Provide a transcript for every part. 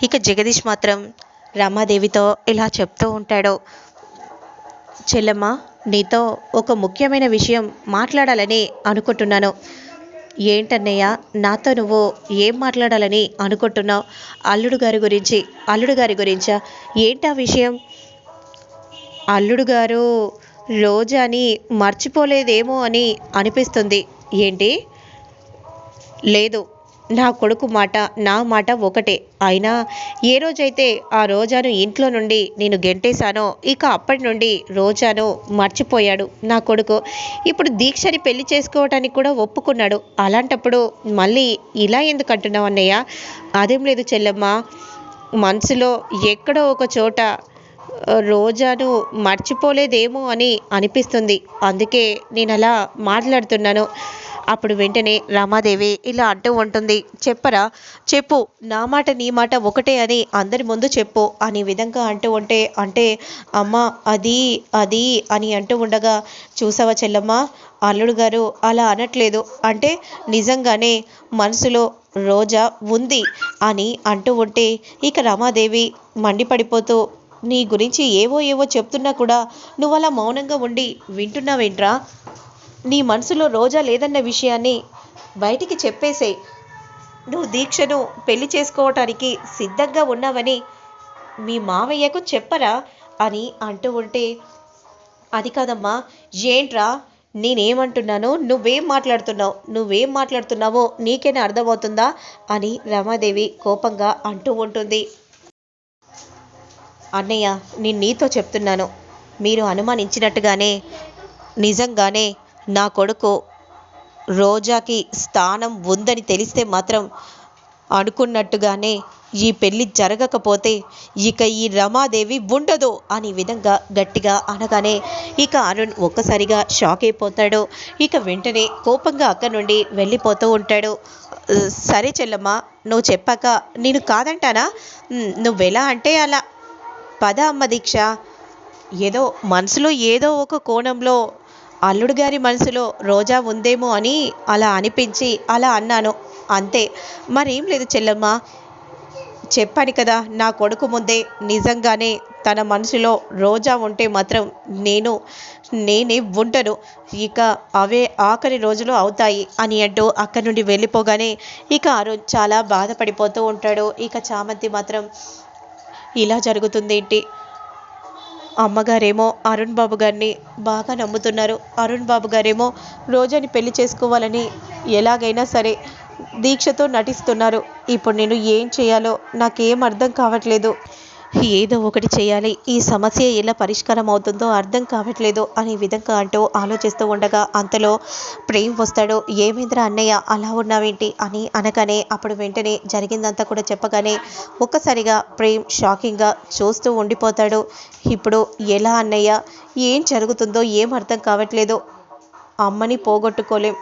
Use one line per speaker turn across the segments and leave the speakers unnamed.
ఇక జగదీష్ మాత్రం రమాదేవితో ఇలా చెప్తూ ఉంటాడు. చెల్లెమ్మ, నీతో ఒక ముఖ్యమైన విషయం మాట్లాడాలని అనుకుంటున్నాను. ఏంటన్నయ్య, నాతో నువ్వు ఏం మాట్లాడాలని అనుకుంటున్నావు? అల్లుడు గారి గురించా? ఏంటా విషయం? అల్లుడు గారు రోజాని మర్చిపోలేదేమో అని అనిపిస్తుంది. ఏంటి? లేదు, నా కొడుకు మాట నా మాట ఒకటే. అయినా ఏ రోజైతే ఆ రోజాను ఇంట్లో నుండి నేను గెంటేశానో ఇక అప్పటి నుండి రోజాను మర్చిపోయాడు నా కొడుకు. ఇప్పుడు దీక్షని పెళ్లి చేసుకోవటానికి కూడా ఒప్పుకున్నాడు. అలాంటప్పుడు మళ్ళీ ఇలా ఎందుకు అంటున్నావు అన్నయ్య? అదేం లేదు చెల్లెమ్మ, మనసులో ఎక్కడో ఒక చోట రోజాను మర్చిపోలేదేమో అని అనిపిస్తుంది. అందుకే నేను అలా మాట్లాడుతున్నాను. అప్పుడు వెంటనే రమాదేవి ఇలా అంటూ ఉంటుంది. చెప్పరా, చెప్పు, నా మాట నీ మాట ఒకటే అని అందరి ముందు చెప్పు అనే విధంగా అంటూ ఉంటే, అంటే అమ్మ అది అది అని అంటూ ఉండగా, చూసావా చెల్లమ్మ, అల్లుడు గారు అలా అనట్లేదు, అంటే నిజంగానే మనసులో రోజా ఉంది అని అంటూ ఉంటే, ఇక రమాదేవి మండిపడిపోతూ, నీ గురించి ఏవో ఏవో చెప్తున్నా కూడా నువ్వు అలా మౌనంగా ఉండి వింటున్నావేంట్రా? నీ మనసులో రోజా లేదన్న విషయాన్ని బయటికి చెప్పేసేయ్. నువ్వు దీక్షను పెళ్లి చేసుకోవటానికి సిద్ధంగా ఉన్నావని మీ మావయ్యకు చెప్పరా అని అంటూ ఉంటే, అది కాదమ్మా, ఏంట్రా నేనేమంటున్నాను, నువ్వేం మాట్లాడుతున్నావో నీకేనా అర్థమవుతుందా అని రమాదేవి కోపంగా అంటూ ఉంటుంది. అన్నయ్య, నేను నీతో చెప్తున్నాను, మీరు అనుమానించినట్టుగానే నిజంగానే నా కొడుకు రోజాకి స్థానం ఉందని తెలిస్తే మాత్రం అనుకున్నట్టుగానే ఈ పెళ్ళి జరగకపోతే ఇక ఈ రమాదేవి ఉండదు అనే విధంగా గట్టిగా అనగానే ఇక అరుణ్ ఒక్కసారిగా షాక్ అయిపోతాడు. ఇక వెంటనే కోపంగా అక్కడి నుండి వెళ్ళిపోతూ ఉంటాడు. సరే చెల్లమ్మ, నువ్వు చెప్పాక నేను కాదంటానా? నువ్వెలా అంటే అలా. పద అమ్మ దీక్ష. ఏదో మనసులో ఏదో ఒక కోణంలో అల్లుడు గారి మనసులో రోజా ఉందేమో అని అలా అనిపించి అలా అన్నాను, అంతే, మరేం లేదు చెల్లమ్మ. చెప్పాను కదా, నా కొడుకు ముందే నిజంగానే తన మనసులో రోజా ఉంటే మాత్రం నేనే ఉండను. ఇక అవే ఆఖరి రోజులు అవుతాయి అని అంటూ అక్కడి నుండి వెళ్ళిపోగానే ఇక అరుణ్ చాలా బాధపడిపోతూ ఉంటాడు. ఇక చామంతి మాత్రం ఇలా జరుగుతుందేంటి? అమ్మగారేమో అరుణ్ బాబు గారిని బాగా నమ్ముతున్నారు. అరుణ్ బాబు గారేమో రోజాని పెళ్లి చేసుకోవాలని ఎలాగైనా సరే దీక్షతో నటిస్తున్నారు. ఇప్పుడు నేను ఏం చేయాలో నాకేం అర్థం కావట్లేదు. ఏదో ఒకటి చేయాలి, ఈ సమస్య ఎలా పరిష్కారం అవుతుందో అర్థం కావట్లేదు అనే విధంగా అంటూ ఆలోచిస్తూ ఉండగా అంతలో ప్రేమ్ వస్తాడు. ఏమైందిరా అన్నయ్య, అలా ఉన్నావేంటి అని అనగానే అప్పుడు వెంటనే జరిగిందంతా కూడా చెప్పగానే ఒక్కసారిగా ప్రేమ్ షాకింగ్గా చూస్తూ ఉండిపోతాడు. ఇప్పుడు ఎలా అన్నయ్య, ఏం జరుగుతుందో ఏం అర్థం కావట్లేదు. అమ్మని పోగొట్టుకోలేం,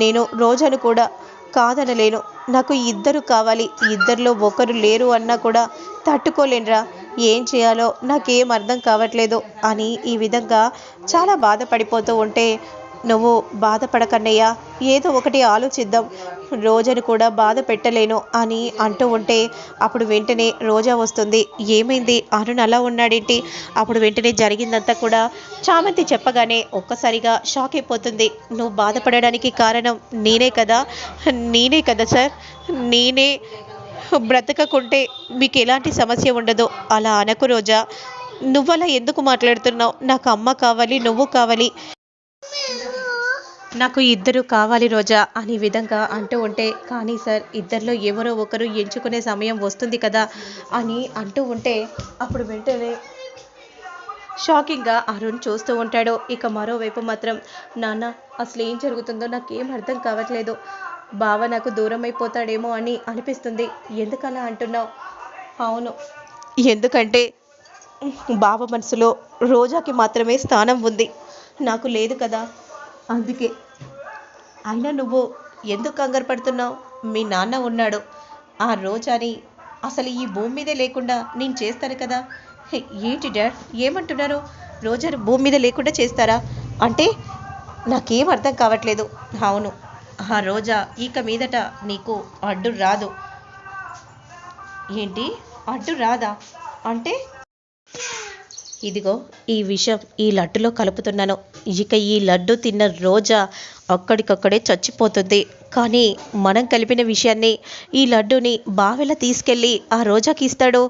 నేను రోజాను కూడా కాదనలేను. నాకు ఇద్దరు కావాలి, ఇద్దరిలో ఒకరు లేరు అన్నా కూడా తట్టుకోలేనురా. ఏం చేయాలో నాకేం అర్థం కావట్లేదు అని ఈ విధంగా చాలా బాధపడిపోతూ ఉంటే, నువ్వు బాధపడకన్నయ్య, ఏదో ఒకటి ఆలోచిద్దాం, రోజాను కూడా బాధ పెట్టలేను అని అంటూ ఉంటే అప్పుడు వెంటనే రోజా వస్తుంది. ఏమైంది, అరుణ్ అలా ఉన్నాడేంటి? అప్పుడు వెంటనే జరిగిందంతా కూడా చామంతి చెప్పగానే ఒక్కసారిగా షాక్ అయిపోతుంది. నువ్వు బాధపడడానికి కారణం నేనే కదా సార్, నేనే బ్రతకకుంటే మీకు ఎలాంటి సమస్య ఉండదు. అలా అనకు రోజా, నువ్వలా ఎందుకు మాట్లాడుతున్నావు? నాకు అమ్మ కావాలి, నువ్వు కావాలి, నాకు ఇద్దరు కావాలి రోజా అనే విధంగా అంటూ ఉంటే, కానీ సార్ ఇద్దరిలో ఎవరో ఒకరు ఎంచుకునే సమయం వస్తుంది కదా అని అంటూ ఉంటే అప్పుడు వెంటనే షాకింగ్గా అరుణ్ చూస్తూ ఉంటాడు. ఇక మరోవైపు మాత్రం, నాన్న అసలు ఏం జరుగుతుందో నాకేం అర్థం కావట్లేదు, బావ నాకు దూరం అయిపోతాడేమో అని అనిపిస్తుంది. ఎందుకలా అంటున్నావు? అవును, ఎందుకంటే బావ మనసులో రోజాకి మాత్రమే స్థానం ఉంది, నాకు లేదు కదా, అందుకే. అయినా నువ్వు ఎందుకు కంగారు పడుతున్నావు? మీ నాన్న ఉన్నాడు, ఆ రోజాని అసలు ఈ భూమి మీదే లేకుండా నేను చేస్తాను కదా. ఏంటి డాడ్ ఏమంటున్నారు? రోజాను భూమి మీద లేకుండా చేస్తారా అంటే? నాకేం అర్థం కావట్లేదు. అవును, ఆ రోజా ఇక మీదట నీకు అడ్డు రాదు. ఏంటి అడ్డు రాదా అంటే ఇదిగో ఈ విషయం ఈ లడ్డులో కలుపుతున్నాను. ఇక ఈ లడ్డు తిన్న రోజా అక్కడికక్కడే చచ్చిపోతుంది. కానీ మనం కలిపిన విషయాన్ని ఈ లడ్డుని బావెలా తీసుకెళ్ళి ఆ రోజాకి ఇస్తాడో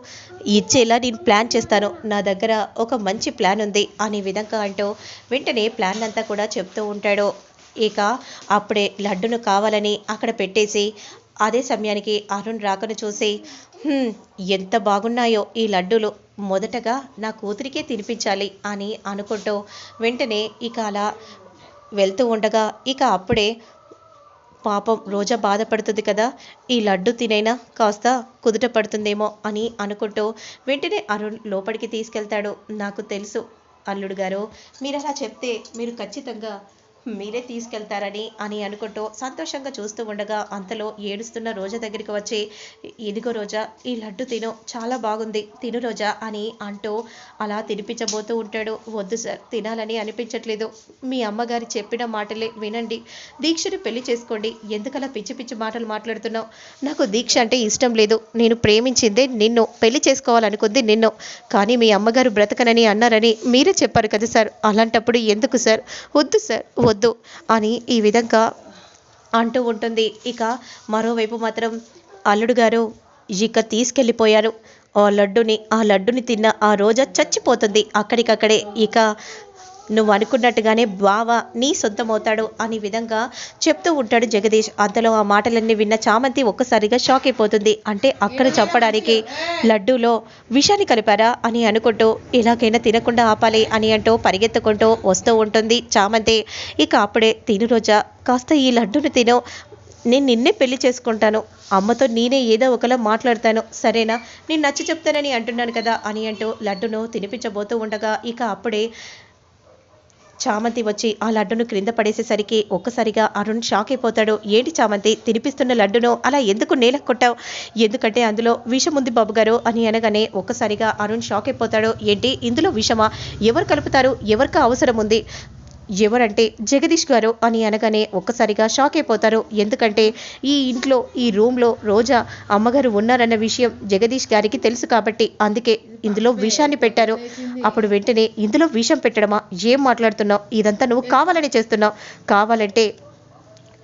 ఇచ్చేలా నేను ప్లాన్ చేస్తాను. నా దగ్గర ఒక మంచి ప్లాన్ ఉంది అనే విధంగా అంటూ వెంటనే ప్లాన్ అంతా కూడా చెప్తూ ఉంటాడు. ఇక అప్పుడే లడ్డును కావాలని అక్కడ పెట్టేసి అదే సమయానికి అరుణ్ రాకను చూసి "హ్మ్, ఎంత బాగున్నాయో ఈ లడ్డూలు. మొదటగా నా కూతురికే తినిపించాలి" అని అనుకుంటూ వెంటనే ఇక అలా వెళ్తూ ఉండగా ఇక అప్పుడే పాపం రోజా బాధపడుతుంది కదా, ఈ లడ్డు తినైనా కాస్త కుదుట పడుతుందేమో అని అనుకుంటూ వెంటనే అరుణ్ లోపలికి తీసుకెళ్తాడు. నాకు తెలుసు అల్లుడు గారు, మీరు అలా చెప్తే మీరు ఖచ్చితంగా మీరే తీసుకెళ్తారని అని అనుకుంటూ సంతోషంగా చూస్తూ ఉండగా అంతలో ఏడుస్తున్న రోజా దగ్గరికి వచ్చి ఇదిగో రోజా, ఈ లడ్డు తిను, చాలా బాగుంది, తిను రోజా అని అంటూ అలా తినిపించబోతూ ఉంటాడు. వద్దు సార్, తినాలని అనిపించట్లేదు. మీ అమ్మగారి చెప్పిన మాటలే వినండి. దీక్షని పెళ్లి చేసుకోండి. ఎందుకలా పిచ్చి పిచ్చి మాటలు మాట్లాడుతున్నావు? నాకు దీక్ష అంటే ఇష్టం లేదు. నేను ప్రేమించిందే నిన్ను, పెళ్లి చేసుకోవాలనుకుంది నిన్ను. కానీ మీ అమ్మగారు బ్రతకనని అన్నారని మీరే చెప్పారు కదా సార్. అలాంటప్పుడు ఎందుకు సార్? వద్దు సార్, వద్దు అని ఈ విధంగా అంటూ ఉంటుంది. ఇక మరోవైపు మాత్రం అల్లుడు గారు ఇక తీసుకెళ్ళిపోయారు ఆ లడ్డుని తిన్న ఆ రోజా చచ్చిపోతుంది అక్కడికక్కడే. ఇక నువ్వు అనుకున్నట్టుగానే బావ నీ సొంతమవుతాడు అనే విధంగా చెప్తూ ఉంటాడు జగదీష్. అంతలో ఆ మాటలన్నీ విన్న చామంతి ఒక్కసారిగా షాక్ అయిపోతుంది. అంటే అక్కడ చెప్పడానికి లడ్డూలో విషాన్ని కలిపారా అని అనుకుంటూ ఎలాగైనా తినకుండా ఆపాలి అని అంటూ పరిగెత్తుకుంటూ వస్తూ ఉంటుంది చామంతి. ఇక అప్పుడే తిను రోజా, కాస్త ఈ లడ్డూని తిను, నేను నిన్నే పెళ్లి చేసుకుంటాను. అమ్మతో నేనే ఏదో ఒకలా మాట్లాడతాను, సరేనా? నేను నచ్చ చెప్తానని అంటున్నాను కదా అని అంటూ లడ్డును తినిపించబోతూ ఉండగా ఇక అప్పుడే చామంతి వచ్చి ఆ లడ్డును క్రింద పడేసేసరికి ఒక్కసారిగా అరుణ్ షాక్ అయిపోతాడు. ఏంటి చామంతి, తినిపిస్తున్న లడ్డును అలా ఎందుకు నేలకు కొట్టావు? ఎందుకంటే అందులో విషం ఉంది బాబు గారు అని అనగానే ఒక్కసారిగా అరుణ్ షాక్ అయిపోతాడు. ఏంటి, ఇందులో విషమా? ఎవరు కలుపుతారు? ఎవరికి అవసరం ఉంది? ఎవరంటే జగదీష్ గారు అని అనగానే ఒక్కసారిగా షాక్ అయిపోతారు. ఎందుకంటే ఈ ఇంట్లో ఈ రూమ్లో రోజా అమ్మగారు ఉన్నారన్న విషయం జగదీష్ గారికి తెలుసు కాబట్టి అందుకే ఇందులో విషాన్ని పెట్టారు. అప్పుడు వెంటనే ఇందులో విషం పెట్టడమా? ఏం మాట్లాడుతున్నావు? ఇదంతా నువ్వు కావాలని చేస్తున్నావు. కావాలంటే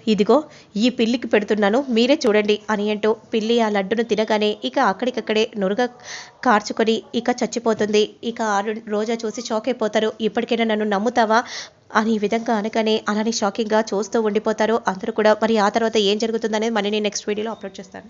ఇదిగో ఈ పిల్లికి పెడుతున్నాను, మీరే చూడండి అని అంటూ పిల్లి ఆ లడ్డును తినగానే ఇక అక్కడికక్కడే నురుగ కార్చుకొని ఇక చచ్చిపోతుంది. ఇక రోజా చూసి షాక్ అయిపోతారు. ఇప్పటికైనా నన్ను నమ్ముతావా అని ఈ విధంగా అనగానే అలానే షాకింగ్గా చూస్తూ ఉండిపోతారు అందరూ కూడా. మరి ఆ తర్వాత ఏం జరుగుతుందనేది మళ్ళీ నేను నెక్స్ట్ వీడియోలో అప్లోడ్ చేస్తాను.